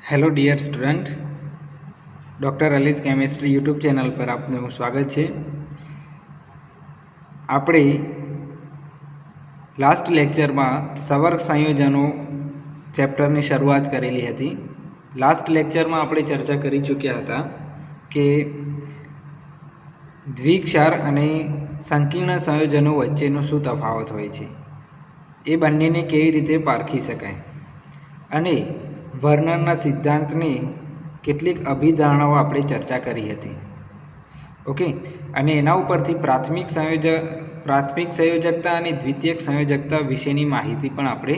Hello dear student, doctor Ali's chemistry YouTube channel पर आपનું સ્વાગત છે। આપણે લાસ્ટ લેક્ચરમાં સવર્ગ સંયોજનો ચેપ્ટરની શરૂઆત કરેલી હતી। લાસ્ટ લેક્ચરમાં આપણે ચર્ચા કરી ચૂક્યા હતા કે દ્વિક્ષાર અને સંકીર્ણ સંયોજનો વચ્ચેનો શું તફાવત હોય છે, એ બંનેને કેવી રીતે પારખી શકાય અને વર્નરના સિદ્ધાંતની કેટલીક અભિધારણાઓ આપણે ચર્ચા કરી હતી। ઓકે, અને એના ઉપરથી પ્રાથમિક સંયોજકતા અને દ્વિતીયક સંયોજકતા વિશેની માહિતી પણ આપણે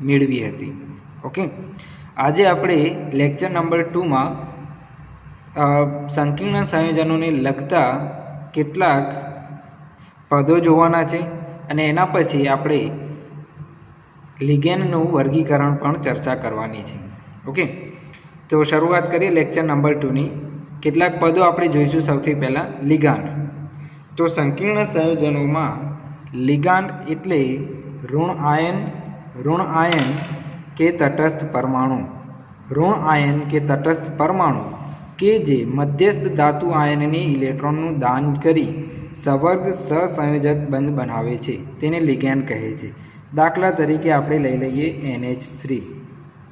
મેળવી હતી। ઓકે, આજે આપણે લેક્ચર નંબર 2માં સંકીર્ણ સંયોજનોને લગતા કેટલાક પદો જોવાના છે અને એના પછી આપણે લિગેન્ડનું વર્ગીકરણ પણ ચર્ચા કરવાની છે। ઓકે, તો શરૂઆત કરીએ લેક્ચર નંબર 2ની। કેટલાક પદો આપણે જોઈશું। સૌથી પહેલાં લિગાન્ડ। તો સંકીર્ણ સંયોજનોમાં લિગાન્ડ એટલે ઋણ આયન કે તટસ્થ પરમાણુ, ઋણ આયન કે તટસ્થ પરમાણુ કે જે મધ્યસ્થ ધાતુ આયનને ઇલેક્ટ્રોનનું દાન કરી સવર્ગ સહસંયોજક બંધ બનાવે છે, તેને લિગેન્ડ કહે છે। દાખલા તરીકે આપણે લઈ લઈએ NH3।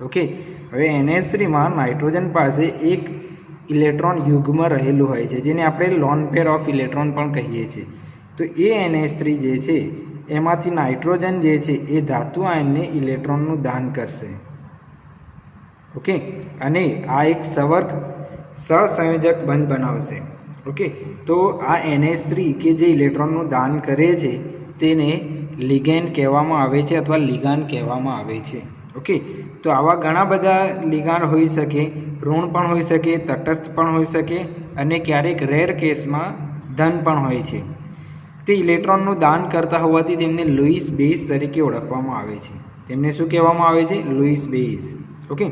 ઓકે, હવે NH3માં નાઇટ્રોજન પાસે એક ઇલેક્ટ્રોન યુગ્મ રહેલું હોય છે, જેને આપણે લોન પેર ઓફ ઇલેક્ટ્રોન પણ કહીએ છીએ। તો એ NH3 જે છે એમાંથી નાઇટ્રોજન જે છે એ ધાતુ આયનને ઇલેક્ટ્રોનનું દાન કરશે। ઓકે, અને આ એક સવર્ગ સહસંયોજક બંધ બનાવશે। ઓકે, તો આ NH3 કે જે ઇલેક્ટ્રોનનું દાન કરે છે તેને લિગેન્ડ કહેવામાં આવે છે અથવા લિગાન્ડ કહેવામાં આવે છે। ઓકે, તો આવા ઘણા બધા લિગાન્ડ હોઈ શકે, ઋણ પણ હોઈ શકે, તટસ્થ પણ હોઈ શકે અને ક્યારેક રેર કેસમાં ધન પણ હોય છે। તે ઇલેક્ટ્રોનનું દાન કરતા હોવાથી તેમને લુઈસ બેઝ તરીકે ઓળખવામાં આવે છે। તેમને શું કહેવામાં આવે છે? Louis base. ઓકે,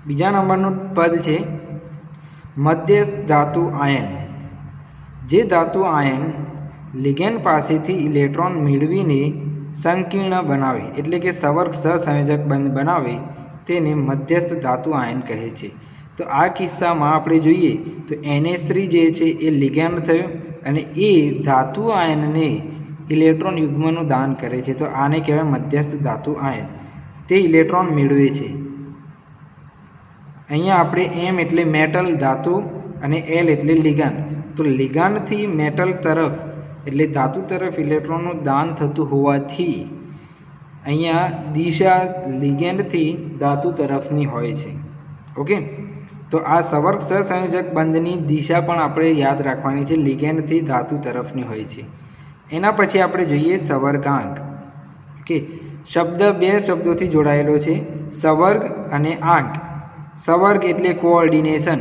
બીજા નંબરનું પદ છે મધ્યસ્થ ધાતુ આયન। જે ધાતુ આયન લિગેન્ડ પાસેથી ઇલેક્ટ્રોન મેળવીને સંકીર્ણ બનાવે એટલે કે સવર્ગ સહસંયોજક બંધ બનાવે તેને મધ્યસ્થ ધાતુ આયન કહે છે। તો આ કિસ્સામાં આપણે જોઈએ તો NH3 જે છે એ લિગેન્ડ થયો અને એ ધાતુ આયનને ઇલેક્ટ્રોન યુગ્મનું દાન કરે છે, તો આને કહેવાય મધ્યસ્થ ધાતુ આયન। તે ઇલેક્ટ્રોન મેળવે છે। અહીંયા આપણે M એટલે મેટલ ધાતુ અને L એટલે લિગાન્ડ। તો લિગાન્ડથી મેટલ તરફ એટલે ધાતુ તરફ ઇલેક્ટ્રોનનું દાન થતું હોવાથી અહીંયા દિશા લિગેન્ડથી ધાતુ તરફની હોય છે। ઓકે, તો આ સવર્ગ સહસંયોજક બંધની દિશા પણ આપણે યાદ રાખવાની છે, લિગેન્ડથી ધાતુ તરફની હોય છે। એના પછી આપણે જોઈએ સવર્ગાંક। ઓકે, શબ્દ બે શબ્દોથી જોડાયેલો છે, સવર્ગ અને આંક। સવર્ગ એટલે કોઓર્ડિનેશન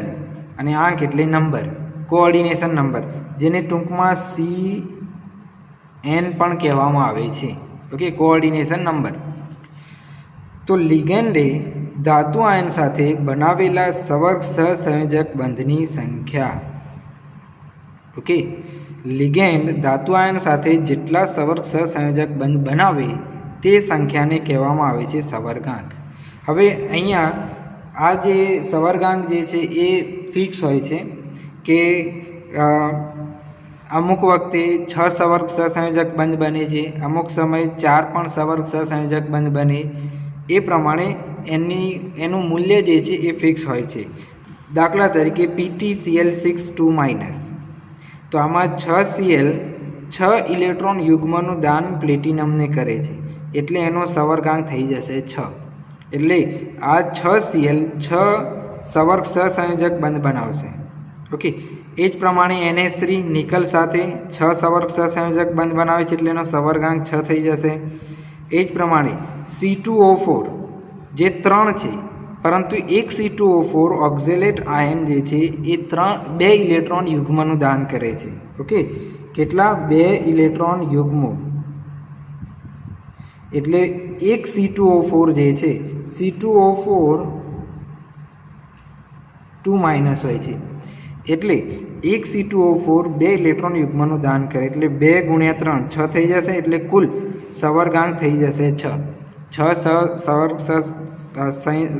અને આંક એટલે નંબર, કોઓર્ડિનેશન નંબર, જેને ટૂંકમાં CN પણ કહેવામાં આવે છે। Okay, coordination number. તો લિગેન્ડે ધાતુ આયન સાથે બનાવેલા સવર્ગ સહસંયોજક બંધની સંખ્યા। ઓકે, લિગેન્ડ ધાતુ આયન સાથે જેટલા સવર્ગ સહસંયોજક બંધ બનાવે તે સંખ્યાને કહેવામાં આવે છે સવર્ગાંક। હવે અહીંયા આ જે સવર્ગાંક જે છે એ ફિક્સ હોય છે કે અમુક વખતે 6 સવર્ગ સહસંયોજક બંધ બને છે, અમુક સમયે 4 પણ સવર્ગ સહસંયોજક બંધ બને, એ પ્રમાણે એનું મૂલ્ય જે છે એ ફિક્સ હોય છે। દાખલા તરીકે PtCl6 તો આમાં 6Cl 6 ઇલેક્ટ્રોન યુગ્મનું દાન પ્લેટિનમને કરે છે, એટલે એનો સવર્ગાંક થઈ જશે 6। એટલે આ 6Cl 6 સવર્ગ સહસંયોજક બંધ બનાવશે। ઓકે, એ જ પ્રમાણે NH3 નિકલ સાથે 6 સવર્ગ સહસંયોજક બંધ બનાવે છે, એટલે એનો સવર્ગાંક 6 થઈ જશે। એ જ પ્રમાણે C2O4 જે 3 છે, પરંતુ એક C2O4 ઓક્ઝેલેટ આયન જે છે એ 2 ઇલેક્ટ્રોન યુગ્મનું દાન કરે છે। ઓકે, કેટલા? 2 ઇલેક્ટ્રોન યુગ્મો, એટલે એક C2O4 જે છે C2O4 2- હોય છે, એટલે એક C2O4 2 ઇલેક્ટ્રોન યુગ્મનું દાન કરે, એટલે 2 × 3 6 થઈ જશે, એટલે કુલ સવર્ગાંક થઈ જશે 6।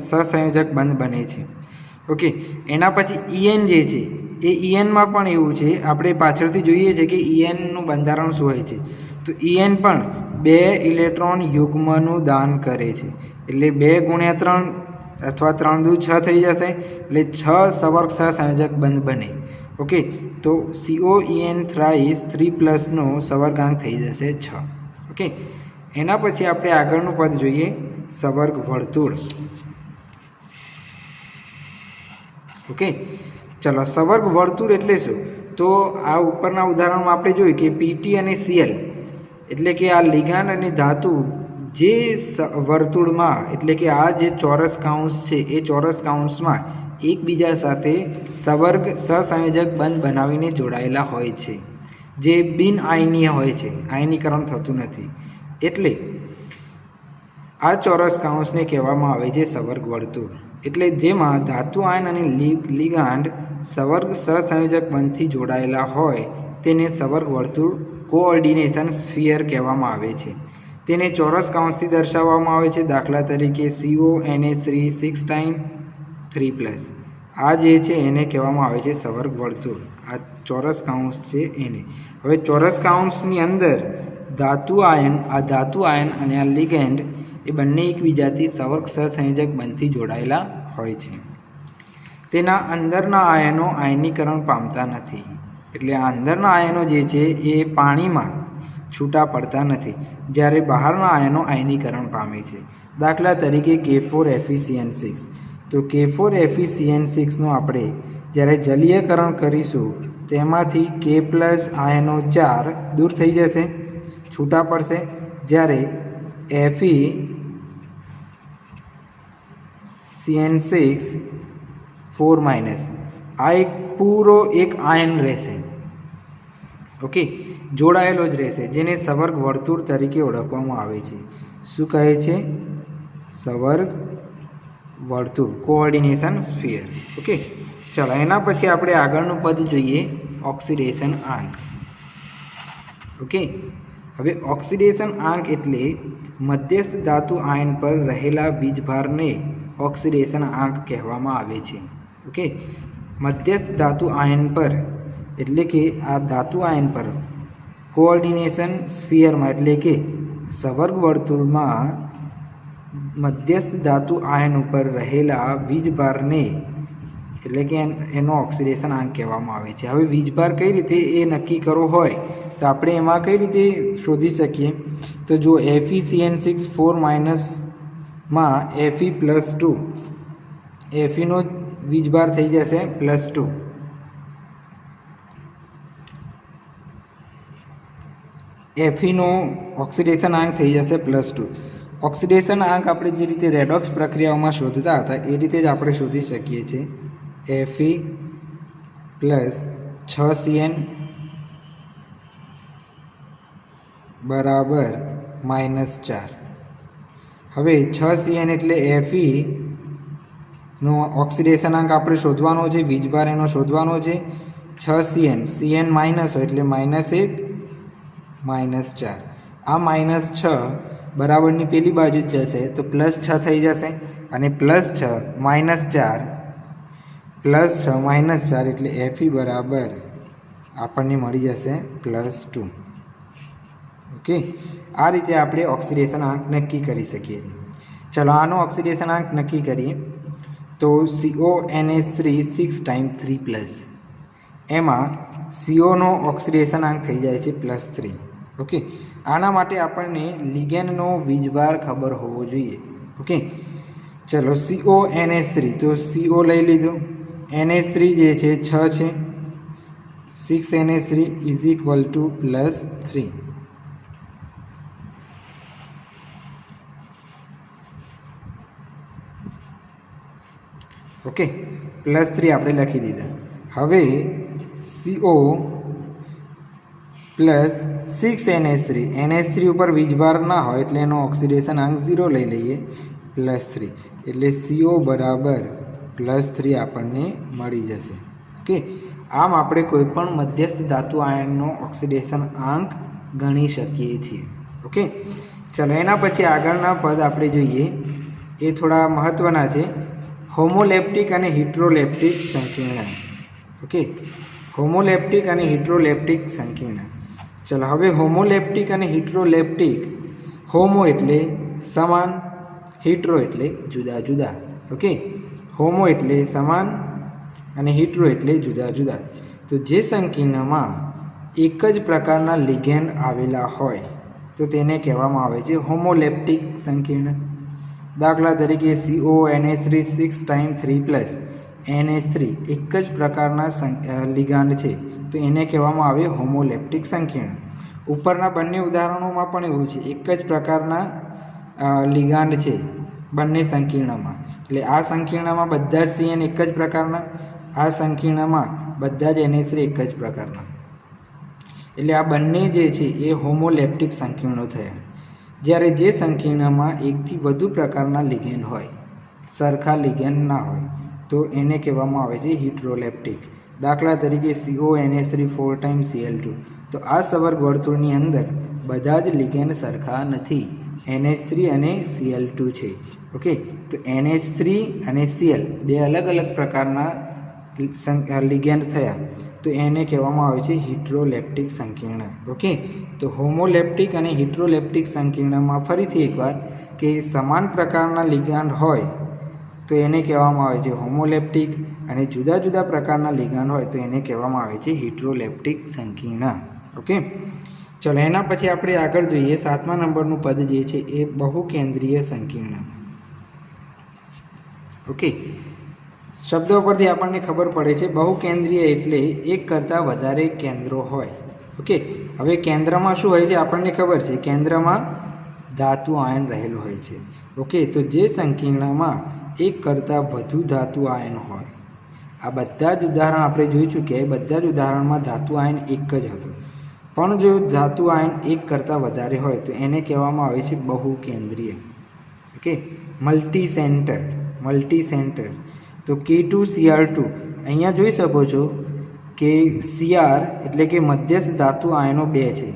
સહસંયોજક બંધ બને છે. ઓકે, એના પછી ઈએન જે છે એ ઈએનમાં પણ એવું છે, આપણે પાછળથી જોઈએ છે કે ઈએનનું બંધારણ શું હોય છે. તો ઈએન પણ 2 ઇલેક્ટ્રોન યુગ્મનું દાન કરે છે, એટલે 2 ગુણ્યા 3 અથવા 3 દુ 6 થઈ જશે, એટલે 6 સવર્ગ સહસંયોજક બંધ બને. ઓકે, તો COEN થ્રાઇસ 3+ નો સવર્ગાંક થઈ જશે 6. ઓકે, એના પછી આપણે આગળનું પદ જોઈએ, સવર્ગ વર્તુળ. ઓકે, ચલો, સવર્ગ વર્તુળ એટલે શું? તો આ ઉપરના ઉદાહરણમાં આપણે જોયું કે PT અને Cl એટલે કે આ લિગાન્ડ અને ધાતુ જે વર્તુળમાં એટલે કે આ જે ચોરસ કાઉન્સ છે એ ચોરસ કાઉન્સમાં એકબીજા સાથે સવર્ગ સહસંયોજક બંધ બનાવીને જોડાયેલા હોય છે, જે બિન આયનીય હોય છે, આયનીકરણ થતું નથી. એટલે આ ચોરસ કાઉન્સને કહેવામાં આવે છે સવર્ગ વર્તુળ. એટલે જેમાં ધાતુ આયન અને લિગાન્ડ સવર્ગ સહસંયોજક બંધથી જોડાયેલા હોય તેને સવર્ગ વર્તુળ કોઓર્ડિનેશન સ્ફિયર કહેવામાં આવે છે. તેને ચોરસ કાઉન્સથી દર્શાવવામાં આવે છે, દાખલા તરીકે CONH3 6 ટાઈમ 3+. આ જે છે એને કહેવામાં આવે છે સવર્ગ વર્તુળ. આ ચોરસ કાઉન્સ છે એને. હવે ચોરસ કાઉન્સની અંદર ધાતુ આયન અને આ લિગેન્ડ એ બંને એકબીજાથી સવર્ગ સહસંયોજક બંધથી જોડાયેલા હોય છે. તેના અંદરના આયનો આયનીકરણ પામતા નથી, એટલે આ અંદરના આયનો જે છે એ પાણીમાં છૂટા પડતા નથી, જ્યારે બહારના આયનો આયનીકરણ પામે છે. દાખલા તરીકે K4FeCN6. તો K4FeCN6નું આપણે જ્યારે જલીયકરણ કરીશું તો એમાંથી K+ આયનો 4 દૂર થઈ જશે, છૂટા પડશે, જ્યારે FeCN6 4- આ એક પૂરો એક આયન રહેશે. ઓકે, જોડાયેલો જ રહેશે, જેને સવર્ગ વર્તુળ તરીકે ઓળખવામાં આવે છે. શું કહે છે? સવર્ગ વર્તુળ, કોઓર્ડિનેશન સ્ફિયર. ઓકે, ચાલો, એના પછી આપણે આગળનું પદ જોઈએ, ઓક્સિડેશન આંક. ઓકે, હવે ઓક્સિડેશન આંક એટલે મધ્યસ્થ ધાતુ આયન પર રહેલા વીજભારને ઓક્સિડેશન આંક કહેવામાં આવે છે. ઓકે, મધ્યસ્થ ધાતુ આયન પર એટલે કે આ ધાતુ આયન પર કોઓર્ડિનેશન સ્ફિયરમાં એટલે કે સવર્ગ વર્તુળમાં મધ્યસ્થ ધાતુ આયન ઉપર રહેલા વીજભારને એટલે કે એનો ઓક્સિડેશન આંક કહેવામાં આવે છે. હવે વીજભાર કઈ રીતે એ નક્કી કરવો હોય તો આપણે એમાં કઈ રીતે શોધી શકીએ? તો જો FeCN6 4- માં Fe+2, Feનો વીજભાર થઈ જશે +2. Feનો ઓક્સિડેશન આંક થઈ જશે +2. ઓક્સિડેશન આંક આપણે જે રીતે રેડોક્સ પ્રક્રિયાઓમાં શોધતા હતા એ રીતે જ આપણે શોધી શકીએ છીએ. Fe + 6Cn બરાબર -4. હવે 6Cn એટલે Feનો ઓક્સિડેશન આંક આપણે શોધવાનો છે, વીજભાર એનો શોધવાનો છે. 6Cn, Cn માઇનસ હોય એટલે -1 -4. આ -6 બરાબરની પેલી બાજુ જ જશે તો +6 થઈ જશે, અને +6 -4 +6 -4 એટલે Fe બરાબર આપણને મળી જશે +2. ઓકે, આ રીતે આપણે ઓક્સિડેશન આંક નક્કી કરી શકીએ છીએ. ચલો, આનો ઓક્સિડેશન આંક નક્કી કરીએ તો CONH3 6 ટાઈમ 3+. એમાં COનો ઓક્સિડેશન આંક થઈ જાય છે +3. ઓકે, આના માટે આપણને લિગેન્ડનો વીજભાર ખબર હોવો જોઈએ. ઓકે, ચલો, CONH3, તો CO લઈ લીધો, NH3 જે છે 6 છે, 6NH3 +3. ઓકે, +3 આપણે લખી દીધા. હવે CO +6NH3, NH3 ઉપર વીજભાર ના હોય એટલે એનો ઓક્સિડેશન આંક 0 લઈ લઈએ, +3 એટલે CO બરાબર +3 આપણને મળી જશે. ઓકે, આમ આપણે કોઈ પણ મધ્યસ્થ ધાતુ આયનનો ઓક્સિડેશન આંક ગણી શકીએ છીએ. ઓકે, ચલો એના પછી આગળના પદ આપણે જોઈએ એ થોડા મહત્ત્વના છે. હોમોલેપ્ટિક અને હિટ્રોલેપ્ટિક સંકીર્ણ. ઓકે, હોમોલેપ્ટિક અને હિટ્રોલેપ્ટિક સંકીર્ણ. ચલો હવે હોમોલેપ્ટિક અને હિટ્રોલેપ્ટિક. હોમો એટલે સમાન, હિટ્રો એટલે જુદા જુદા. ઓકે, હોમો એટલે સમાન અને હિટ્રો એટલે જુદા જુદા. તો જે સંકીર્ણમાં એક જ પ્રકારના લિગેન્ડ આવેલા હોય તો તેને કહેવામાં આવે છે હોમોલેપ્ટિક સંકીર્ણ. દાખલા તરીકે CONH3 6 ટાઈમ 3 + NH3 એક જ પ્રકારના લિગાન્ડ છે તો એને કહેવામાં આવે હોમોલેપ્ટિક સંકીર્ણ. ઉપરના બંને ઉદાહરણોમાં પણ એવું છે, એક જ પ્રકારના લિગાન્ડ છે બંને સંકીર્ણમાં. એટલે આ સંકીર્ણમાં બધા જ CN એક જ પ્રકારના, આ સંકીર્ણમાં બધા જ NH3 એક જ પ્રકારના. એટલે આ બંને જે છે એ હોમોલેપ્ટિક સંકીર્ણો થયા. જ્યારે જે સંકીર્ણમાં એકથી વધુ પ્રકારના લિગેન્ડ હોય, સરખા લિગેન્ડ ના હોય, તો એને કહેવામાં આવે છે હિટ્રોલેપ્ટિક. દાખલા તરીકે CONH3 4 ટાઈમ Cl2. તો આ સવર્ગ વર્તુળની અંદર બધા જ લિગેન્ડ સરખા નથી, NH3 અને Cl2 છે. ઓકે, તો NH3 અને Cl બે અલગ અલગ પ્રકારના લિગેન્ડ થયા તો એને કહેવામાં આવે છે હિટ્રોલેપ્ટિક સંકીર્ણ. ઓકે, તો હોમોલેપ્ટિક અને હિટ્રોલેપ્ટિક સંકીર્ણમાં ફરીથી એકવાર કે સમાન પ્રકારના લિગાન્ડ હોય તો એને કહેવામાં આવે છે હોમોલેપ્ટિક, અને જુદા જુદા પ્રકારના લિગાન્ડ હોય તો એને કહેવામાં આવે છે હિટ્રોલેપ્ટિક સંકીર્ણ. ઓકે, ચલો એના પછી આપણે આગળ જોઈએ 7મા નંબરનું પદ જે છે એ બહુકેન્દ્રીય સંકીર્ણ. ઓકે, શબ્દો પરથી આપણને ખબર પડે છે બહુકેન્દ્રીય એટલે એક કરતાં વધારે કેન્દ્રો હોય. ઓકે, હવે કેન્દ્રમાં શું હોય છે આપણને ખબર છે, કેન્દ્રમાં ધાતુ આયન રહેલો હોય છે. ઓકે, તો જે સંકીર્ણમાં એક કરતાં વધુ ધાતુ આયન હોય, આ બધા જ ઉદાહરણ આપણે જોઈ ચૂક્યા, બધા જ ઉદાહરણમાં ધાતુ આયન એક જ હતો. પણ જો ધાતુ આયન એક કરતાં વધારે હોય તો એને કહેવામાં આવે છે બહુકેન્દ્રીય. ઓકે, મલ્ટી તો K2Cr2 અહીંયા જોઈ શકો છો કે Cr એટલે કે મધ્યસ્થ ધાતુ આયનો 2 છે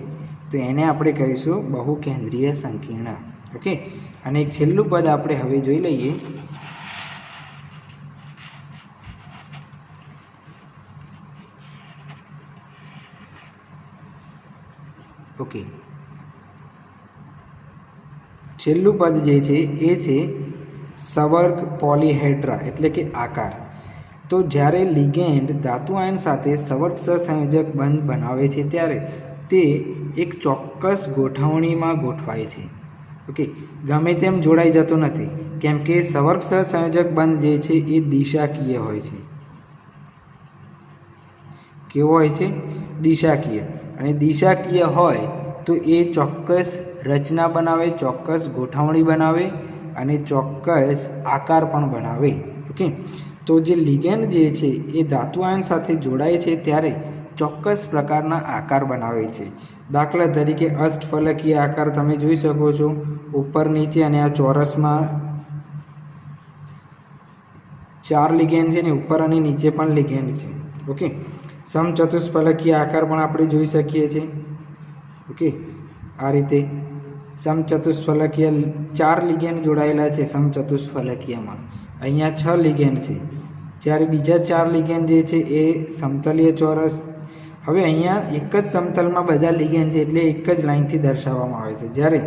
તો એને આપણે કહીશું બહુકેન્દ્રીય સંકીર્ણ. ઓકે, અને એક છેલ્લું પદ આપણે હવે જોઈ લઈએ. ઓકે, છેલ્લું પદ જે છે એ છે સવર્ગ પોલીહેડ્રા એટલે કે આકાર. તો જ્યારે લિગેન્ડ ધાતુ આયન સાથે સવર્ગ સહસંયોજક બંધ બનાવે છે ત્યારે તે એક ચોક્કસ ગોઠવણીમાં ગોઠવાય છે. ઓકે, ગમે તેમ જોડાઈ જતો નથી, કેમ કે સવર્ગ સહસંયોજક બંધ જે છે એ દિશાકીય હોય છે. કેવો હોય છે? દિશાકીય. અને દિશાકીય હોય તો એ ચોક્કસ રચના બનાવે, ચોક્કસ ગોઠવણી બનાવે અને ચોક્કસ આકાર પણ બનાવે. ઓકે, તો જે લિગેન્ડ જે છે એ ધાતુ આયન સાથે જોડાય છે ત્યારે ચોક્કસ પ્રકારના આકાર બનાવે છે. દાખલા તરીકે અષ્ટફલકીય આકાર તમે જોઈ શકો છો, ઉપર નીચે, અને આ ચોરસમાં 4 લિગેન્ડ છે ને ઉપર અને નીચે પણ લિગેન્ડ છે. ઓકે, સમચતુષ્ફલકીય આકાર પણ આપણે જોઈ શકીએ છીએ. ઓકે, આ રીતે સમચતુષ્ફલકીય 4 લિગેન્ડ જોડાયેલા છે સમચતુષ્ફલકીયમાં, અહીંયા 6 લિગેન્ડ છે, જ્યારે બીજા 4 લિગેન્ડ જે છે એ સમતલીય ચોરસ. હવે અહીંયા એક જ સમતલમાં બધા લિગેન્ડ છે એટલે એક જ લાઇનથી દર્શાવવામાં આવે છે, જ્યારે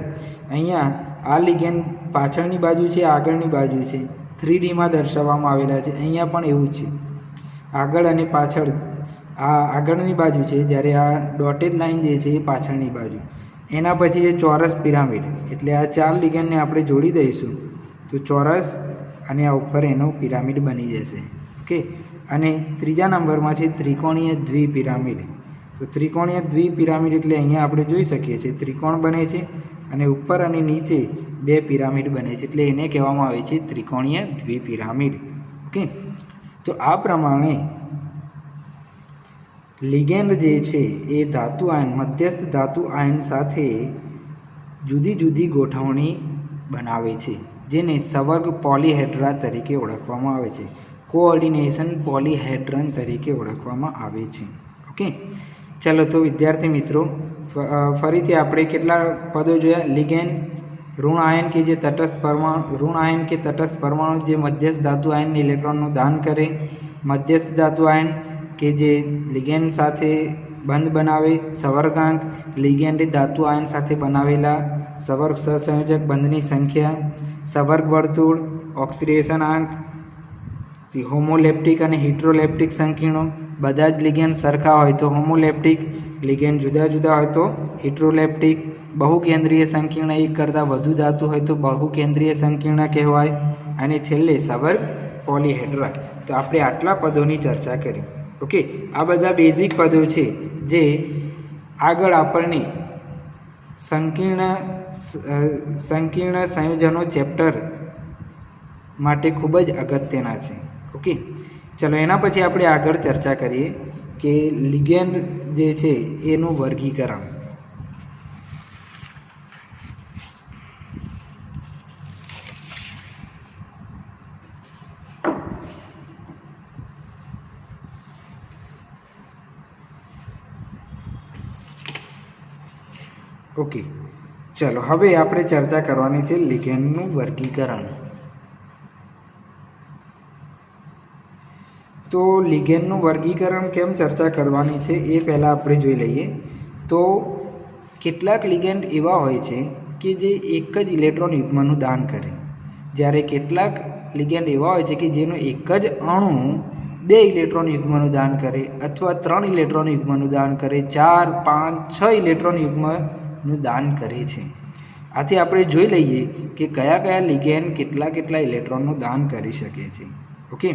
અહીંયા આ લિગેન્ડ પાછળની બાજુ છે, આગળની બાજુ છે, 3Dમાં દર્શાવવામાં આવેલા છે. અહીંયા પણ એવું જ છે, આગળ અને પાછળ. આ આગળની બાજુ છે, જ્યારે આ ડોટેડ લાઇન જે છે એ પાછળની બાજુ. એના પછી એ ચોરસ પિરામિડ, એટલે આ 4 લિગેન્ડને આપણે જોડી દઈશું તો ચોરસ, અને આ ઉપર એનો પિરામિડ બની જશે. ઓકે, અને ત્રીજા નંબરમાં છે ત્રિકોણીય દ્વિપિરામિડ. તો ત્રિકોણીય દ્વિપિરામિડ એટલે અહીંયા આપણે જોઈ શકીએ છીએ ત્રિકોણ બને છે અને ઉપર અને નીચે 2 પિરામિડ બને છે, એટલે એને કહેવામાં આવે છે ત્રિકોણીય દ્વિપિરામિડ. ઓકે, તો આ પ્રમાણે લિગેન્ડ જે છે એ ધાતુ આયન, મધ્યસ્થ ધાતુ આયન સાથે જુદી જુદી ગોઠવણી બનાવે છે, જેને સવર્ગ પોલીહેડ્રા તરીકે ઓળખવામાં આવે છે, કોઓર્ડિનેશન પોલીહેડ્રન તરીકે ઓળખવામાં આવે છે. ઓકે, ચાલો તો વિદ્યાર્થી મિત્રો ફરીથી આપણે કેટલા પદો જોયા? લિગેન્ડ, ઋણ આયન કે જે તટસ્થ પરમાણુ જે મધ્યસ્થ ધાતુ આયનને ઇલેક્ટ્રોનનું દાન કરે, મધ્યસ્થ ધાતુ આયન કે જે લિગેન્ડ સાથે બંધ બનાવે, સંવર્ગાંક લિગેન્ડ ધાતુ આયન સાથે બનાવેલા સંવર્ગ સહસંયોજક બંધની સંખ્યા, સંવર્ગ વર્તુળ, ઓક્સિડેશન આંક, હોમોલેપ્ટિક અને હિટ્રોલેપ્ટિક સંકીર્ણો. બધા જ લિગેન્ડ સરખા હોય તો હોમોલેપ્ટિક, લિગેન્ડ જુદા જુદા હોય તો હિટ્રોલેપ્ટિક. બહુકેન્દ્રીય સંકીર્ણ એક કરતાં વધુ ધાતુ હોય તો બહુકેન્દ્રીય સંકીર્ણ કહેવાય. અને છેલ્લે સંવર્ગ પોલીહેડ્રા. તો આપણે આટલા પદોની ચર્ચા કરી. ઓકે, આ બધા બેઝિક પદો છે જે આગળ આપણને સંકીર્ણ સંયોજનો ચેપ્ટર માટે ખૂબ જ અગત્યના છે. ઓકે, ચલો એના પછી આપણે આગળ ચર્ચા કરીએ કે લિગેન્ડ જે છે એનું વર્ગીકરણ. ઓકે, ચલો હવે આપણે ચર્ચા કરવાની છે લિગેન્ડનું વર્ગીકરણ. તો લિગેન્ડનું વર્ગીકરણ કેમ ચર્ચા કરવાની છે એ પહેલાં આપણે જોઈ લઈએ. તો કેટલાક લિગેન્ડ એવા હોય છે કે જે એક જ ઇલેક્ટ્રોન યુગ્મનું દાન કરે, જ્યારે કેટલાક લિગેન્ડ એવા હોય છે કે જેનો એક જ અણુ 2 ઇલેક્ટ્રોન યુગ્મનું દાન કરે, અથવા 3 ઇલેક્ટ્રોન યુગ્મનું દાન કરે, 4, 5, 6 ઇલેક્ટ્રોન યુગ્મનું દાન કરે છે. આથી આપણે જોઈ લઈએ કે કયા કયા લિગેન્ડ કેટલા ઇલેક્ટ્રોનનું દાન કરી શકે છે. ઓકે,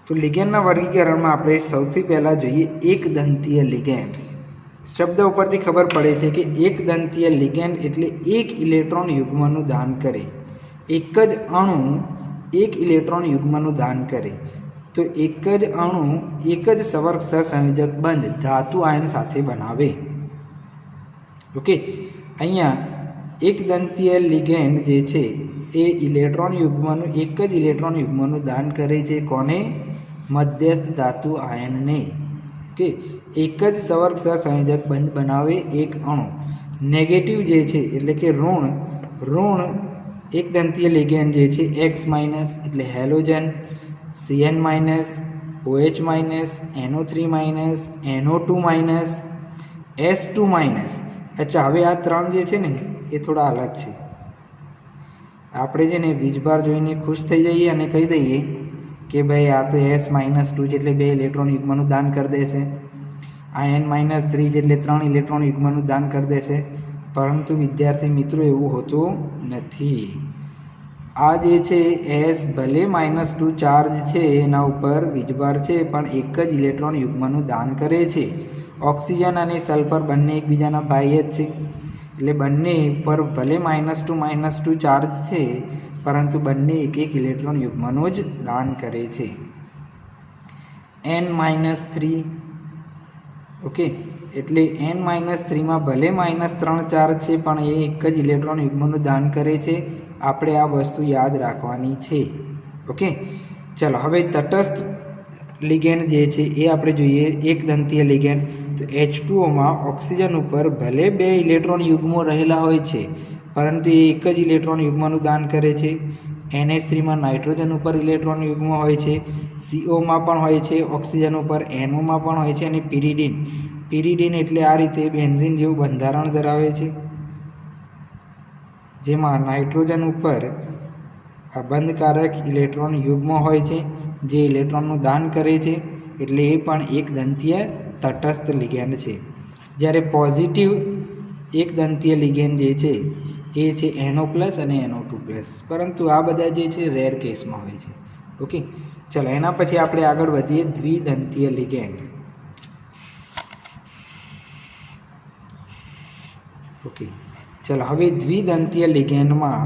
તો લિગેન્ડના વર્ગીકરણમાં આપણે સૌથી પહેલાં જોઈએ એકદંતીય લિગેન્ડ. શબ્દ ઉપરથી ખબર પડે છે કે એકદંતીય લિગેન્ડ એટલે એક ઇલેક્ટ્રોન યુગ્મનું દાન કરે. એક જ અણુ 1 ઇલેક્ટ્રોન યુગ્મનું દાન કરે. તો એક જ અણુ એક જ સંવર્ગ સહસંયોજક બંધ ધાતુ આયન સાથે બનાવે. ઓકે, અહીંયા એકદંતીય લિગેન્ડ જે છે એ ઇલેક્ટ્રોન યુગ્મનું એક જ ઇલેક્ટ્રોન યુગ્મનું દાન કરે છે. કોને? મધ્યસ્થ ધાતુ આયનને. કે એક જ સંવર્ગ સહસંયોજક બંધ બનાવે એક અણુ. નેગેટિવ જે છે એટલે કે ઋણ એકદંતીય લિગેન્ડ જે છે X- એટલે halogen, Cn-, OH-, NO3-, NO2-, S2-. અચ્છા, હવે આ 3 જે છે ને એ થોડા અલગ છે. આપણે છે ને વીજભાર જોઈને ખુશ થઈ જઈએ અને કહી દઈએ કે ભાઈ આ તો S-2 છે એટલે 2 ઇલેક્ટ્રોન યુગ્મનું દાન કરી દેશે, આ N-3 છે એટલે 3 ઇલેક્ટ્રોન યુગ્મનું દાન કરી દેશે. પરંતુ વિદ્યાર્થી મિત્રો એવું હોતું નથી. આ જે છે S ભલે -2 ચાર્જ છે એના ઉપર વીજભાર છે, પણ એક જ ઇલેક્ટ્રોન યુગ્મનું દાન કરે છે. ઓક્સિજન અને સલ્ફર બંને એકબીજાના ભાઈ જ છે, એટલે બંને પર ભલે -2 ચાર્જ છે, પરંતુ બંને એક ઇલેક્ટ્રોન યુગ્મનું જ દાન કરે છે. N-3. ઓકે, એટલે N-3માં ભલે -3 ચાર્જ છે, પણ એ એક જ ઇલેક્ટ્રોન યુગ્મનું દાન કરે છે. આપણે આ વસ્તુ યાદ રાખવાની છે. ઓકે, ચલો હવે તટસ્થ લિગેન્ડ જે છે એ આપણે જોઈએ. એકદંતીય લિગેન્ડ તો H2Oમાં ઓક્સિજન ઉપર ભલે 2 ઇલેક્ટ્રોન યુગ્મો રહેલા હોય છે, પરંતુ એ એક જ ઇલેક્ટ્રોન યુગ્મનું દાન કરે છે. NH3માં નાઇટ્રોજન ઉપર ઇલેક્ટ્રોન યુગ્મ હોય છે, CO માં પણ હોય છે, ઓક્સિજન ઉપર NO માં પણ હોય છે. અને પિરિડીન એટલે આ રીતે બેન્ઝીન જેવું બંધારણ ધરાવે છે, જેમાં નાઇટ્રોજન ઉપર આ બંધકારક ઇલેક્ટ્રોન યુગ્મ હોય છે જે ઇલેક્ટ્રોનનું દાન કરે છે. એટલે એ પણ એકદંતીય તટસ્થ લિગેન્ડ છે. જ્યારે પોઝિટિવ એકદંતીય લિગેન્ડ જે છે એ છે NO+ અને NO2+, પરંતુ આ બધા જે છે રેર કેસમાં હોય છે. ઓકે, ચલો એના પછી આપણે આગળ વધીએ દ્વિદંતીય લિગેન્ડ. ઓકે, ચલો હવે દ્વિદંતીય લિગેન્ડમાં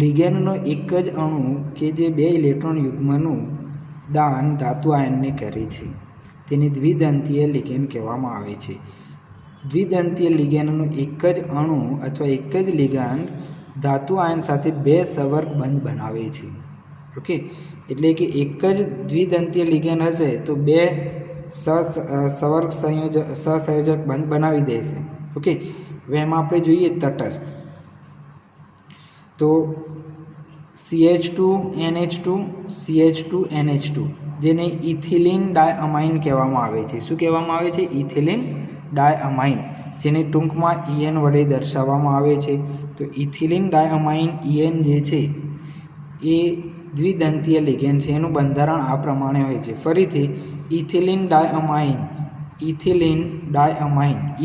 લિગેન્ડનો એક જ અણુ કે જે 2 ઇલેક્ટ્રોન યુગ્મનું દાન ધાતુ આયનને કરે છે તેને દ્વિદંતીય લિગેન્ડ કહેવામાં આવે છે. દ્વિદંતીય લિગેન્ડનો એક જ અણુ અથવા એક જ લિગાન્ડ ધાતુ આયન સાથે 2 સંવર્ગ બંધ બનાવે છે. ઓકે, એટલે કે એક જ દ્વિદંતીય લિગેન્ડ હશે તો 2 સહસંયોજક બંધ બનાવી દેશે. ઓકે, હવે એમાં આપણે જોઈએ તટસ્થ, તો CH2NH2 CH2NH2 જેને ઇથિલિન ડાયઅમાઇન કહેવામાં આવે છે. શું કહેવામાં આવે છે? ઇથિલિન ડાયઅમાઇન, જેને ટૂંકમાં EN વડે દર્શાવવામાં આવે છે. તો ઇથિલિન ડાયઅમાઇન EN જે છે એ દ્વિદંતીય લિગેન્ડ છે. એનું બંધારણ આ પ્રમાણે હોય છે. ફરીથી ઇથિલિન ડાયઅમાઇન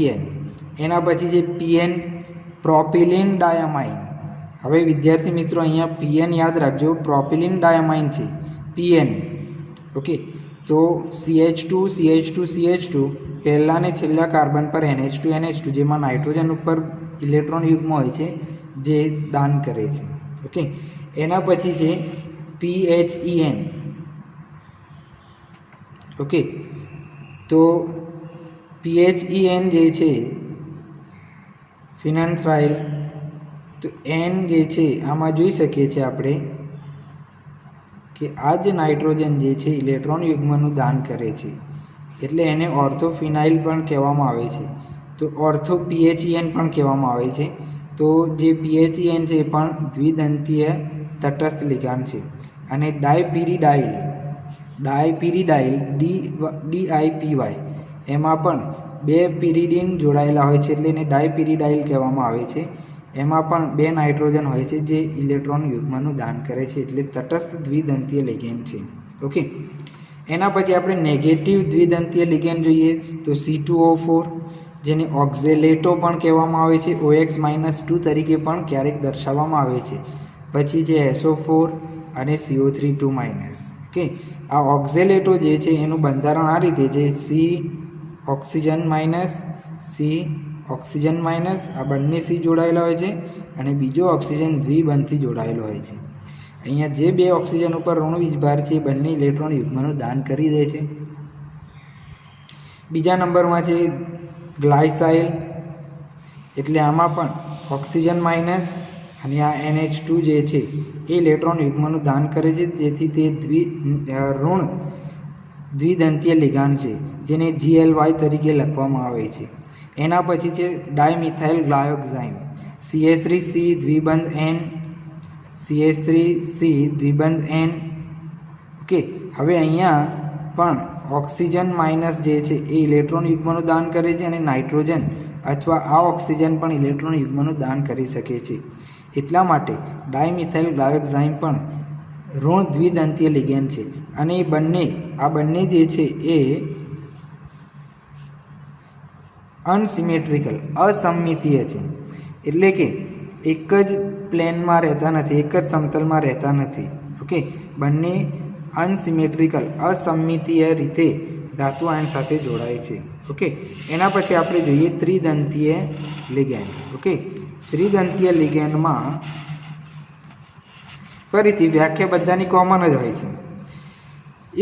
EN, એના પછી છે PN પ્રોપિલિન ડાયઅમાઇન. હવે વિદ્યાર્થી મિત્રો અહીંયા PN યાદ રાખજો, પ્રોપિલિન ડાયઅમાઇન છે PN. ઓકે, તો CH2 પહેલા ને છેલ્લા કાર્બન પર NH2 જેમાં નાઇટ્રોજન ઉપર ઇલેક્ટ્રોન યુગ્મ હોય છે જે દાન કરે છે. ઓકે, એના પછી છે PHEN. ઓકે, તો PHEN જે છે ફિનાન્થ્રાઇલ, તો N જે છે આમાં જોઈ શકીએ છીએ આપણે કે આ જે નાઇટ્રોજન જે છે ઇલેક્ટ્રોન યુગ્મનું દાન કરે છે, એટલે એને ઓર્થોફિનાઇલ પણ કહેવામાં આવે છે. તો ઓર્થો PHEN પણ કહેવામાં આવે છે. તો જે PHEN છે એ પણ દ્વિદંતીય તટસ્થ લિગાન્ડ છે. અને ડાયપિરિડાઇલ DIPY એમાં પણ બે પિરિડિન જોડાયેલા હોય છે, એટલે એને ડાયપિરિડાઇલ કહેવામાં આવે છે. એમાં પણ બે નાઇટ્રોજન હોય છે જે ઇલેક્ટ્રોન યુગ્મનું દાન કરે છે, એટલે તટસ્થ દ્વિદંતીય લિગેન્ડ છે. ઓકે, એના પછી આપણે નેગેટિવ દ્વિદંતીય લિગેન્ડ જોઈએ તો C2O4 જેને ઓક્ઝેલેટો પણ કહેવામાં આવે છે, OX-2 તરીકે પણ ક્યારેક દર્શાવવામાં આવે છે. પછી છે SO4 અને CO3 ઓકે, આ ઓક્ઝેલેટો જે છે એનું બંધારણ આ રીતે છે, C ઓક્સિજન માઇનસ, આ બંને C જોડાયેલા હોય છે અને બીજો ઓક્સિજન દ્વિબંધથી જોડાયેલો હોય છે. અહીંયા જે બે ઓક્સિજન ઉપર ઋણ વીજભાર છે એ બંને ઇલેક્ટ્રોન યુગ્મનું દાન કરી દે છે. બીજા નંબરમાં છે ગ્લાયસાઇલ, એટલે આમાં પણ ઓક્સિજન માઇનસ અને આ NH2 જે છે એ ઇલેક્ટ્રોન યુગ્મનું દાન કરે છે, જેથી તે ઋણ દ્વિદંતીય લિગાન્ડ છે, જેને GLY તરીકે લખવામાં આવે છે. એના પછી છે ડાયમિથાઇલ ગ્લાયોક્સાઇમ, CH3C દ્વિબંધ N, CH3C દ્વિબંધ N. ઓકે, હવે અહીંયા પણ ઓક્સિજન માઇનસ જે છે એ ઇલેક્ટ્રોન યુગ્મનું દાન કરે છે અને નાઇટ્રોજન અથવા આ ઓક્સિજન પણ ઇલેક્ટ્રોન યુગ્મનું દાન કરી શકે છે. એટલા માટે ડાયમિથાઇલ ગ્લાયોક્સાઇમ પણ ઋણ દ્વિદંતીય લિગેન્ડ છે. અને આ બંને જે છે એ અસમિતીય છે, એટલે કે એક જ પ્લેનમાં રહેતા નથી, એક જ સમતલમાં રહેતા નથી. ઓકે, બંને અસમિતીય રીતે ધાતુ આયન સાથે જોડાય છે. ઓકે, એના પછી આપણે જોઈએ ત્રિદંતીય લિગેન્ડ. ઓકે, ત્રિદંતીય લિગેન્ડમાં ફરીથી વ્યાખ્યા બધાની કોમન જ હોય છે.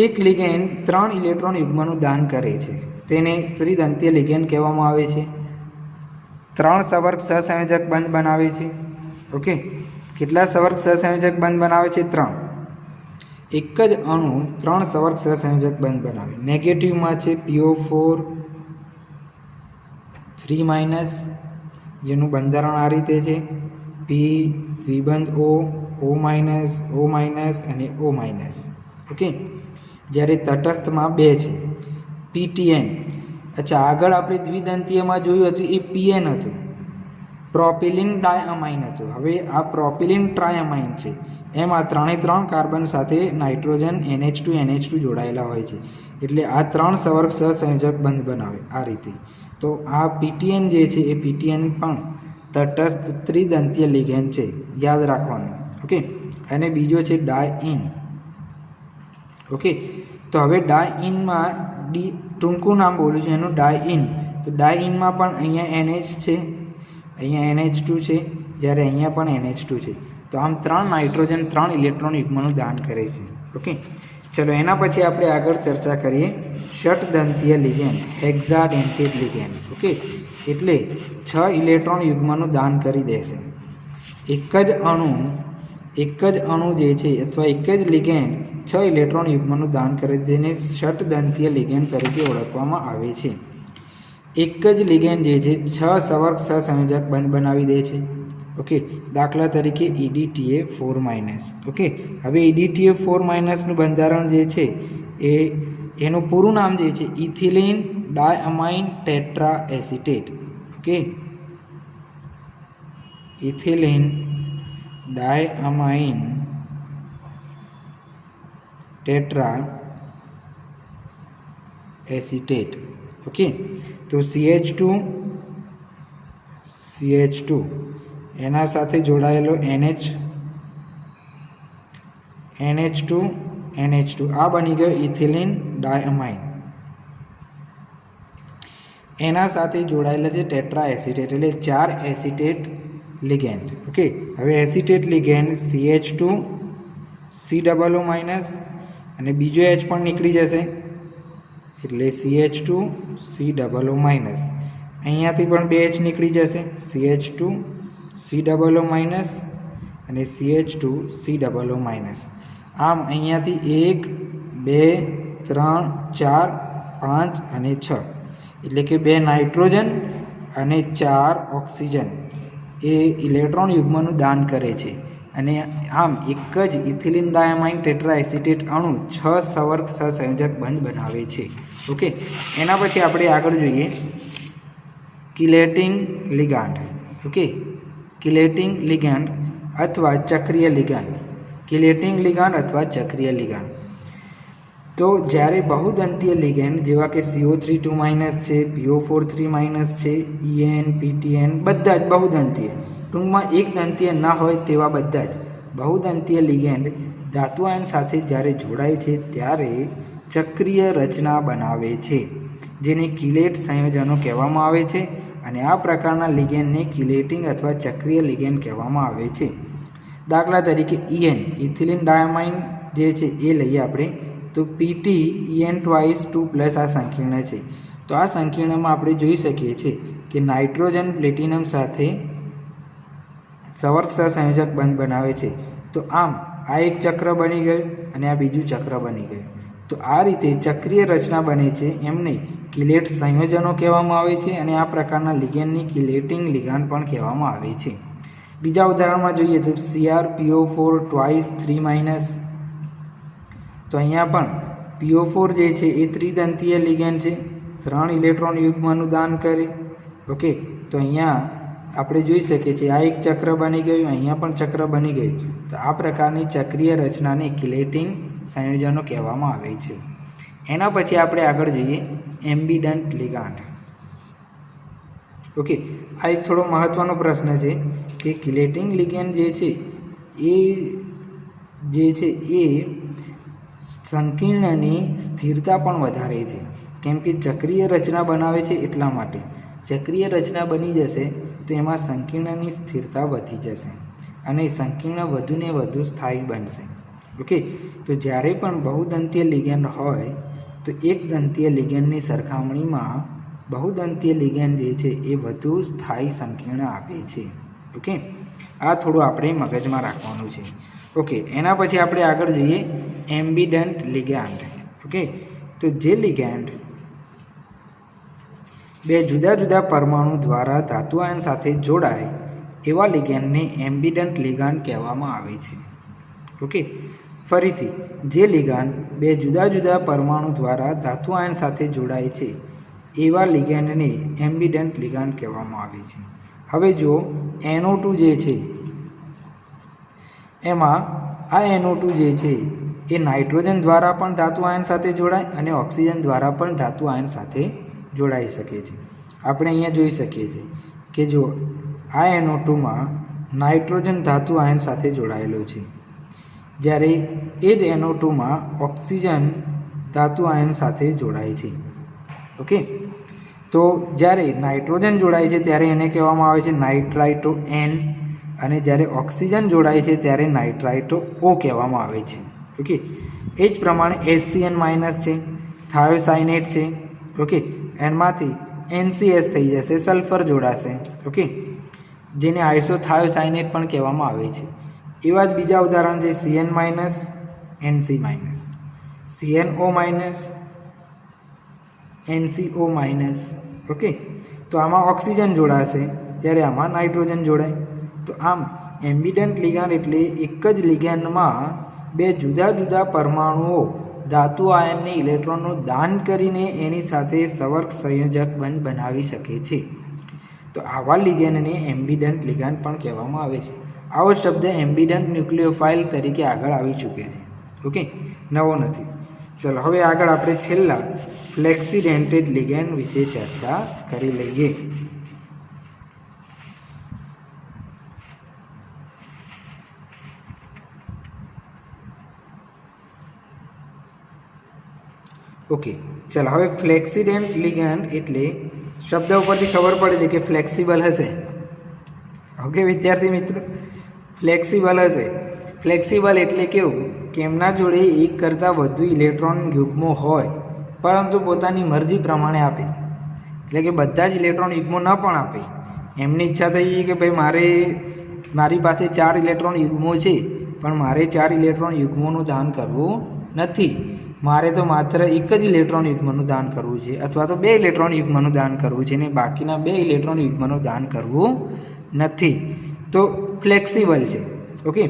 એક લિગેન્ડ 3 ઇલેક્ટ્રોન યુગ્મનું દાન કરે છે, તેને ત્રિદંતીય લિગેન્ડ કહેવામાં આવે છે. 3 સવર્ગ સહસંયોજક બંધ બનાવે છે. ઓકે, કેટલા સવર્ગ સહસંયોજક બંધ બનાવે છે? 3. એક જ અણુ 3 સવર્ગ સહસંયોજક બંધ બનાવે. નેગેટિવમાં છે PO4 3-, જેનું બંધારણ આ રીતે છે, P દ્વિબંધ O, O-, અને O-. ઓકે, જ્યારે તટસ્થમાં 2 છે PTN. અચ્છા, આગળ આપણે દ્વિદંતીયમાં જોયું હતું એ PN હતું, પ્રોપિલિન ડાયઅમાઇન હતું. હવે આ પ્રોપિલિન ટ્રાયઅમાઇન છે. એમ આ 3 કાર્બન સાથે નાઇટ્રોજન NH2 જોડાયેલા હોય છે, એટલે આ 3 સવર્ગ સહસંયોજક બંધ બનાવે આ રીતે. તો આ PTN જે છે એ PTN પણ તટસ્થ ત્રિદંતીય લિગેન્ડ છે, યાદ રાખવાનું. ઓકે, અને બીજો છે ડાયઇન. ઓકે, તો હવે ડાયઇનમાં ટૂંકું નામ બોલું છું એનું, ડાયઇન. તો ડાયઇનમાં પણ અહીંયા NH છે, અહીંયા NH2 છે, જ્યારે અહીંયા પણ NH2 છે. તો આમ 3 નાઇટ્રોજન 3 ઇલેક્ટ્રોન યુગ્મનું દાન કરે છે. ઓકે, ચલો એના પછી આપણે આગળ ચર્ચા કરીએ ષટદંતીય લિગેન્ડ, હેક્ઝાડેન્ટેડ લિગેન્ડ. ઓકે, એટલે 6 ઇલેક્ટ્રોન યુગ્મનું દાન કરી દેશે. એક જ અણુ જે છે અથવા એક જ લિગેન્ડ 6 ઇલેક્ટ્રોન યુગ્મનું દાન કરે છે, જેને ષટદંતીય લિગેન્ડ તરીકે ઓળખવામાં આવે છે. એક જ લિગેન્ડ જે છે 6 સવર્ગ સહસંયોજક બંધ બનાવી દે છે. ઓકે, દાખલા તરીકે EDTA4-. ઓકે, હવે EDTA4- નું બંધારણ જે છે એનું પૂરું નામ જે છે ethylene diamine tetra acetate. Okay, ethylene diamine tetra acetate. Okay, તો CH2 એના સાથે જોડાયેલો NH2 આ બની ગયો ઇથિલિન ડાયઅમાઇન. એના સાથે જોડાયેલા છે ટેટ્રા એસિટેટ, એટલે 4 એસિટેટ લિગેન્ડ. ઓકે, હવે એસિટેટ લિગેન્ડ CH2 COO- અને બીજો H પણ નીકળી જશે એટલે CH2 COO-. અહીંયાથી પણ 2 H નીકળી જશે CH2 COO- અને CH2 COO-. આમ અહીંયાથી 1 2 3 4 5 અને 6 એટલે કે 2 નાઇટ્રોજન અને 4 ઓક્સિજન એ ઇલેક્ટ્રોન યુગ્મનું દાન કરે છે. અને આમ એક જ ઇથિલિન ડાયમાઇન ટેટ્રા એસિટેટ અણુ 6 સવર્ગ સહસંયોજક બંધ બનાવે છે. ઓકે, એના પછી આપણે આગળ જોઈએ કિલેટિંગ લિગાન્ડ. ઓકે, કિલેટિંગ લિગાન્ડ અથવા ચક્રીય લિગાન્ડ. કિલેટિંગ લિગાન્ડ અથવા ચક્રીય લિગાન્ડ તો જ્યારે બહુદંતીય લિગેન્ડ જેવા કે CO3-2- છે, PO4-3- છે, EN PTN બધા જ બહુદંતીય, ટૂંકમાં એક દંતીય ના હોય તેવા બધા જ બહુદંતીય લિગેન્ડ ધાતુ આયન સાથે જ્યારે જોડાય છે ત્યારે ચક્રીય રચના બનાવે છે, જેને કિલેટ સંયોજનો કહેવામાં આવે છે. અને આ પ્રકારના લિગેન્ડને કિલેટિંગ અથવા ચક્રીય લિગેન્ડ કહેવામાં આવે છે. દાખલા તરીકે EN ઇથિલિન ડાયમાઇન જે છે એ લઈએ આપણે, તો PT EN2+2 આ સંકીર્ણ છે. તો આ સંકીર્ણમાં આપણે જોઈ શકીએ છીએ કે નાઇટ્રોજન પ્લેટિનમ સાથે સવર્ગ સહસંયોજક બંધ બનાવે છે. તો આમ આ એક ચક્ર બની ગયું અને આ બીજું ચક્ર બની ગયું. તો આ રીતે ચક્રીય રચના બને છે એમને કિલેટ સંયોજનો કહેવામાં આવે છે. અને આ પ્રકારના લિગેન્ડની કિલેટિંગ લિગાન્ડ પણ કહેવામાં આવે છે. બીજા ઉદાહરણમાં જોઈએ તો CrPO4-3-. તો અહીંયા પણ PO4 જે છે એ ત્રિદંતીય લિગેન્ડ છે, 3 ઇલેક્ટ્રોન યુગ્મનું દાન કરે. ઓકે, તો અહીંયા આપણે જોઈ શકીએ છીએ આ એક ચક્ર બની ગયું, અહીંયા પણ ચક્ર બની ગયું. તો આ પ્રકારની ચક્રીય રચનાને કિલેટિંગ સંયોજનો કહેવામાં આવે છે. એના પછી આપણે આગળ જોઈએ એમ્બિડન્ટ લિગાન્ડ. ઓકે, આ એક થોડો મહત્વનો પ્રશ્ન છે કે કિલેટિંગ લિગેન્ડ જે છે એ સંકીર્ણની સ્થિરતા પણ વધારે છે, કેમ કે ચક્રીય રચના બનાવે છે. એટલા માટે ચક્રીય રચના બની જશે તો એમાં સંકીર્ણની સ્થિરતા વધી જશે અને સંકીર્ણ વધુને વધુ સ્થાયી બનશે. ઓકે, તો જ્યારે પણ બહુદંતીય લિગેન્ડ હોય તો એક દંતીય લિગેન્ડની સરખામણીમાં બહુદંતીય લિગેન્ડ જે છે એ વધુ સ્થાયી સંકીર્ણ આપે છે. ઓકે, આ થોડું આપણે મગજમાં રાખવાનું છે. ઓકે, એના પછી આપણે આગળ જોઈએ એમ્બિડન્ટ લિગાન્ડ. ઓકે, તો જે લિગેન્ડ 2 જુદા જુદા પરમાણુ દ્વારા ધાતુ આયન સાથે જોડાય એવા લિગેન્ડને એમ્બિડન્ટ લિગાન્ડ કહેવામાં આવે છે. ઓકે, ફરીથી જે લિગાન્ડ 2 જુદા જુદા પરમાણુ દ્વારા ધાતુ આયન સાથે જોડાય છે એવા લિગેન્ડને એમ્બિડન્ટ લિગાન્ડ કહેવામાં આવે છે. હવે જો NO2 જે છે એમાં આ NO2 જે છે એ નાઇટ્રોજન દ્વારા પણ ધાતુ આયન સાથે જોડાય અને ઓક્સિજન દ્વારા પણ ધાતુ આયન સાથે જોડાઈ શકે છે. આપણે અહીંયા જોઈ શકીએ છીએ કે જો આ NO2માં નાઇટ્રોજન ધાતુ આયન સાથે જોડાયેલો છે, જ્યારે એ જ NO2માં ઓક્સિજન ધાતુ આયન સાથે જોડાય છે. ઓકે, તો જ્યારે નાઇટ્રોજન જોડાય છે ત્યારે એને કહેવામાં આવે છે નાઇટ્રાઇટો N, અને જ્યારે ઓક્સિજન જોડાય છે ત્યારે નાઇટ્રાઇટો O કહેવામાં આવે છે. ઓકે, એ જ પ્રમાણે HCN- છે, થાયોસાઇનેટ છે. ઓકે, એમાંથી NCS થઈ જશે, સલ્ફર જોડાશે. ઓકે, જેને આઇસોથાયોસાઇનેટ પણ કહેવામાં આવે છે. એવા જ બીજા ઉદાહરણ છે CN-, NC-, CNO-, NCO-, okay, તો આમાં ઓક્સિજન જોડાશે ત્યારે આમાં નાઇટ્રોજન જોડાય. તો આમ એમ્બિડન્ટ લિગાન્ડ એટલે એક જ લિગાન્ડમાં બે જુદા જુદા પરમાણુઓ ધાતુ આયનને ઇલેક્ટ્રોનનું દાન કરીને એની સાથે સંવર્ગ સંયોજક બંધ બનાવી શકે છે. તો આવા લિગાન્ડને એમ્બિડન્ટ લિગાન્ડ પણ કહેવામાં આવે છે. આવો શબ્દ એમ્બિડન્ટ ન્યુક્લિયોફાઇલ તરીકે આગળ આવી ચૂકે છે. ઓકે, નવો નથી. ચલો હવે આગળ આપણે છેલ્લા ફ્લેક્સિડેન્ટેડ લિગેન્ડ વિશે ચર્ચા કરી લઈએ. ઓકે, ચાલો હવે ફ્લેક્સિડેન્ટ લિગેન્ડ એટલે શબ્દ ઉપરથી ખબર પડે છે કે ફ્લેક્સિબલ હશે. ઓકે વિદ્યાર્થી મિત્રો, ફ્લેક્સિબલ હશે. ફ્લેક્સિબલ એટલે કેવું કે એમના જોડે એક કરતાં વધુ ઇલેક્ટ્રોન યુગ્મો હોય પરંતુ પોતાની મરજી પ્રમાણે આપે. એટલે કે બધા જ ઇલેક્ટ્રોન યુગ્મો ન પણ આપે. એમની ઈચ્છા થઈ કે ભાઈ મારી પાસે 4 ઇલેક્ટ્રોન યુગ્મો છે પણ મારે 4 ઇલેક્ટ્રોન યુગ્મોનું દાન કરવું નથી. મારે તો માત્ર એક જ ઇલેક્ટ્રોન યુગ્મનું દાન કરવું છે અથવા તો 2 ઇલેક્ટ્રોન યુગ્મનું દાન કરવું છે ને બાકીના 2 ઇલેક્ટ્રોન યુગ્મનું દાન કરવું નથી. તો ફ્લેક્સિબલ છે. ઓકે,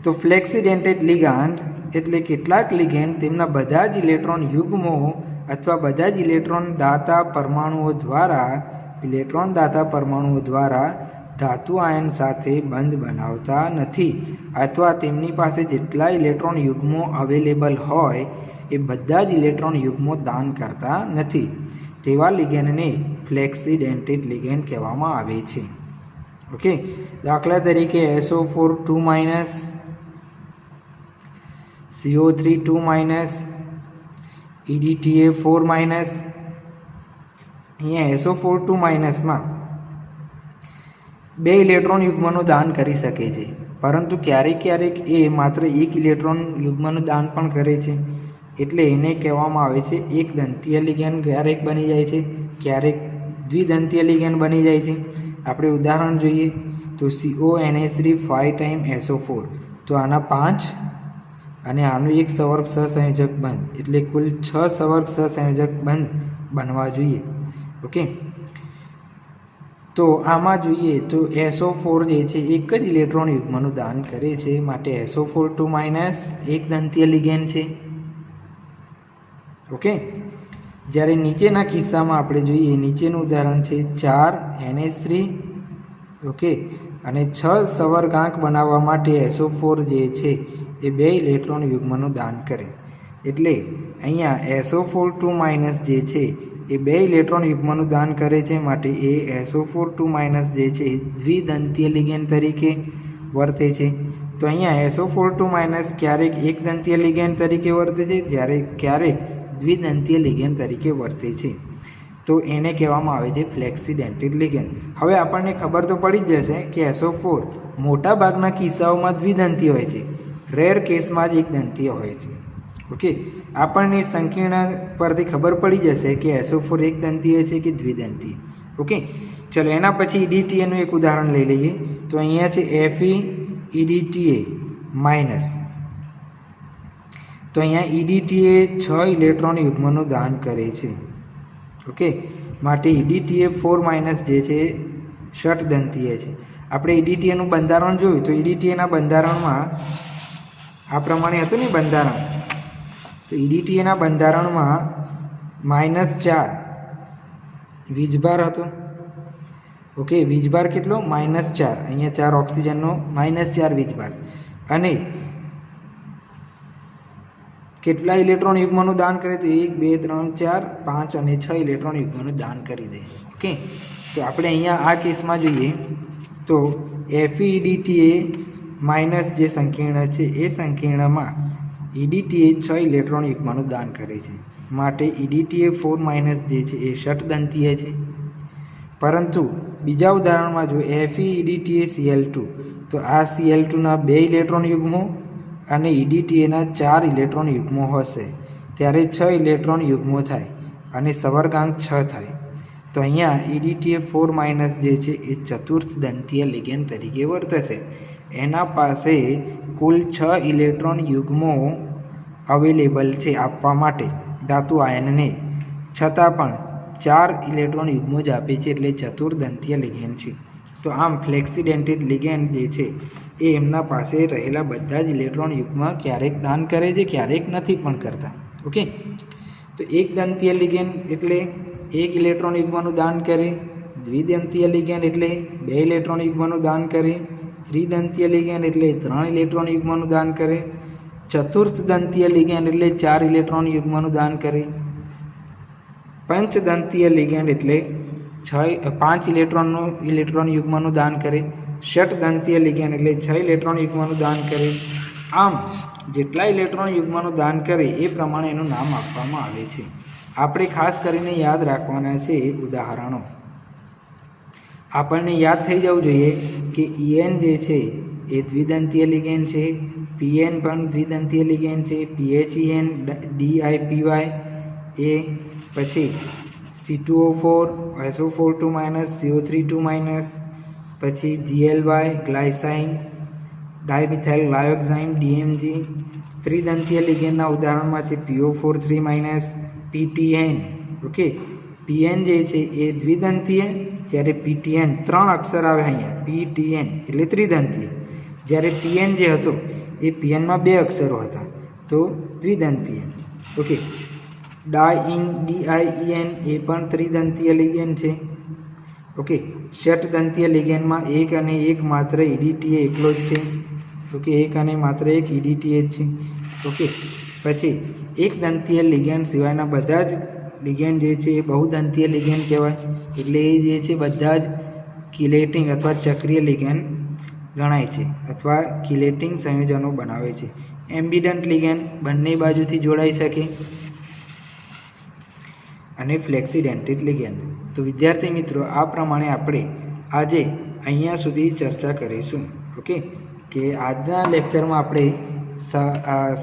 તો ફ્લેક્સિડેન્ટેડ લિગાન્ડ એટલે કેટલાક લિગેન્ડ તેમના બધા જ ઇલેક્ટ્રોન યુગ્મો અથવા બધા જ ઇલેક્ટ્રોન દાતા પરમાણુઓ દ્વારા ધાતુ આયન સાથે બંધ બનાવતા નથી અથવા તેમની પાસે જેટલા ઇલેક્ટ્રોન યુગ્મો અવેલેબલ હોય એ બધા જ ઇલેક્ટ્રોન યુગ્મો દાન કરતા નથી. તેવા લિગેન્ડને ફ્લેક્સિડેન્ટેડ લિગેન્ડ કહેવામાં આવે છે. ઓકે, દાખલા તરીકે SO4 2-, CO3 2-, EDTA 4-. અહીંયા SO4 2- માં 2 ઇલેક્ટ્રોન યુગ્મનું દાન કરી શકે છે પરંતુ ક્યારેક એ માત્ર 1 ઇલેક્ટ્રોન યુગ્મનું દાન પણ કરે છે. એટલે એને કહેવામાં આવે છે એક દંતીય લિગેન્ડ. ક્યારેક બની જાય છે, ક્યારેક દ્વિદંતીય લિગેન્ડ બની જાય છે. આપણે ઉદાહરણ જોઈએ તો CONH3 5 SO4, તો આના 5 અને આનું એક સંવર્ગ સહસંયોજક બંધ એટલે કુલ 6 સંવર્ગ સહસંયોજક બંધ બનવા જોઈએ. ઓકે, તો આમાં જોઈએ તો SO4 જે છે એક જ ઇલેક્ટ્રોન યુગ્મનું દાન કરે છે માટે SO4 2- એક દંતીય લિગેન્ડ છે. ઓકે, જ્યારે નીચેના કિસ્સામાં આપણે જોઈએ, નીચેનું ઉદાહરણ છે 4 NH3. ઓકે, અને 6 સંવર્ગાંક બનાવવા માટે SO4 જે છે એ 2 ઇલેક્ટ્રોન યુગ્મનું દાન કરે. એટલે અહીંયા SO4 2- જે છે એ 2 ઇલેક્ટ્રોન યુગ્મનું દાન કરે છે માટે એ SO4 2- જે છે દ્વિદંતીય લિગેન્ડ તરીકે વર્તે છે. તો અહીંયા SO4 2- ક્યારેક એક દંતીય લિગેન્ડ તરીકે વર્તે છે જ્યારે ક્યારેક દ્વિદંતીય લિગેન્ડ તરીકે વર્તે છે. તો એને કહેવામાં આવે છે ફ્લેક્સિડેન્ટેડ લિગેન્ડ. હવે આપણને ખબર તો પડી જ જશે કે SO4 મોટા ભાગના કિસ્સાઓમાં દ્વિદંતીય હોય છે, રેર કેસમાં જ એક દંતીય હોય છે. ઓકે, આપણને સંકીર્ણ પરથી ખબર પડી જશે કે SO4 એક દંતીય છે કે દ્વિદંતીય. ઓકે, ચલો એના પછી EDTAનું એક ઉદાહરણ લઈ લઈએ. તો અહીંયા છે Fe EDTA-. તો અહીંયા EDTA 6 ઇલેક્ટ્રોન યુગ્મનું દાન કરે છે. ઓકે, માટે EDTA 4- જે છે ષટદંતીય છે. આપણે EDTAનું બંધારણ જોયું તો EDTAના બંધારણમાં આ પ્રમાણે હતું ને બંધારણ. તો EDTAના બંધારણમાં -4 વીજભાર હતો. ઓકે, વીજભાર કેટલો? -4. અહીંયા 4 ઓક્સિજનનો -4 વીજભાર. અને કેટલા ઇલેક્ટ્રોન યુગ્મનું દાન કરે તો 1 2 3 4 5 અને 6 ઇલેક્ટ્રોન યુગ્મનું દાન કરી દે. ઓકે, તો આપણે અહીંયા આ કેસમાં જોઈએ તો Fe EDTA- જે સંકીર્ણ છે એ સંકીર્ણમાં EDTA 6 ઇલેક્ટ્રોન યુગ્મનું દાન કરે છે માટે EDTA 4- જે છે એ ષટદંતીય છે. પરંતુ બીજા ઉદાહરણમાં જો Fe EDTA Cl2, તો આ Cl2ના 2 ઇલેક્ટ્રોન યુગ્મો અને EDTAના 4 ઇલેક્ટ્રોન યુગ્મો હશે ત્યારે 6 ઇલેક્ટ્રોન યુગ્મો થાય અને સંવર્ગાંક 6 થાય. તો અહીંયા EDTA 4- જે છે એ ચતુર્થ દંતીય લિગેન્ડ તરીકે વર્તશે. એના પાસે કુલ 6 ઇલેક્ટ્રોન યુગ્મો અવેલેબલ છે આપવા માટે ધાતુ આયનને, છતાં પણ 4 ઇલેક્ટ્રોન યુગ્મો જ આપે છે, એટલે ચતુર્દંતીય લિગેન્ડ છે. તો આમ ફ્લેક્સીડેન્ટેડ લિગેન્ડ જે છે એ એમના પાસે રહેલા બધા જ ઇલેક્ટ્રોન યુગ્મ ક્યારેક દાન કરે છે, ક્યારેક નથી પણ કરતા. ઓકે, તો એકદંતીય લિગેન્ડ એટલે 1 ઇલેક્ટ્રોન યુગ્મનું દાન કરે, દ્વિદંતીય લિગેન્ડ એટલે 2 ઇલેક્ટ્રોન યુગ્મનું દાન કરે, ત્રિદંતીય લિગેન્ડ એટલે 3 ઇલેક્ટ્રોન યુગ્મનું દાન કરે, ચતુર્થદંતીય લિગેન્ડ એટલે 4 ઇલેક્ટ્રોન યુગ્મનું દાન કરે, પંચદંતીય લિગેન્ડ એટલે 5 ઇલેક્ટ્રોન યુગ્મનું દાન કરે, ષટદંતીય લિગેન્ડ એટલે 6 ઇલેક્ટ્રોન યુગ્મનું દાન કરે. આમ જેટલા ઇલેક્ટ્રોન યુગ્મનું દાન કરે એ પ્રમાણે એનું નામ આપવામાં આવે છે. આપણે ખાસ કરીને યાદ રાખવાના છે ઉદાહરણો. આપણને યાદ થઈ જવું જોઈએ કે EN જે છે એ દ્વિદંતીય લિગેન્ડ છે, PN પણ દ્વિદંતીય લિગેન્ડ છે, PHEN DIPY એ પછી C2O4 SO42- CO32- પછી GLY ગ્લાયસાઇન ડાયમિથાઇલ ગ્લાયોક્સાઇન DMG. ત્રિદંતીય લિગેન્ડના ઉદાહરણમાં છે PO4 3- PTN. ઓકે, PN જે છે એ દ્વિદંતીય, જ્યારે PTN 3 અક્ષર આવે અહીંયા, PTN એટલે ત્રિદંતીય, જ્યારે PN જે હતો એ PNમાં 2 અક્ષરો હતા તો દ્વિદંતીય. ઓકે, DIN એ પણ ત્રિદંતીય લિગેન્ડ છે. ઓકે, ષટદંતીય લિગેન્ડમાં 1 અને 1 માત્ર EDTA એકલો જ છે. ઓકે, 1 અને માત્ર 1 EDTA જ છે. ઓકે, પછી એકદંતીય લિગેન્ડ સિવાયના બધા જ લિગેન્ડ જે છે એ બહુદંતીય લિગેન્ડ કહેવાય, એટલે એ જે છે બધા જ કિલેટિંગ અથવા ચક્રીય લિગેન્ડ ગણાય છે અથવા કિલેટિંગ સંયોજનો બનાવે છે. એમ્બિડન્ટ લિગેન્ડ બંને બાજુથી જોડાઈ શકે, અને ફ્લેક્સીડેન્ટેડ લિગેન્ડ. તો વિદ્યાર્થી મિત્રો, આ પ્રમાણે આપણે આજે અહીંયા સુધી ચર્ચા કરીશું. ઓકે, કે આજના લેક્ચરમાં આપણે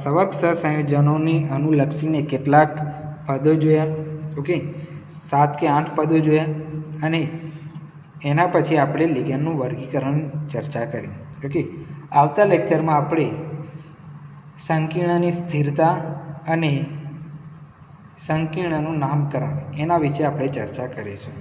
સવર્ગ સહસંયોજનોને અનુલક્ષીને કેટલાક પદો જોયા. ઓકે, 7 કે 8 પદો જોયા, અને એના પછી આપણે લિગેન્ડનું વર્ગીકરણ ચર્ચા કરી. ઓકે, આવતા લેક્ચરમાં આપણે સંકીર્ણની સ્થિરતા અને સંકીર્ણનું નામકરણ એના વિશે આપણે ચર્ચા કરીશું.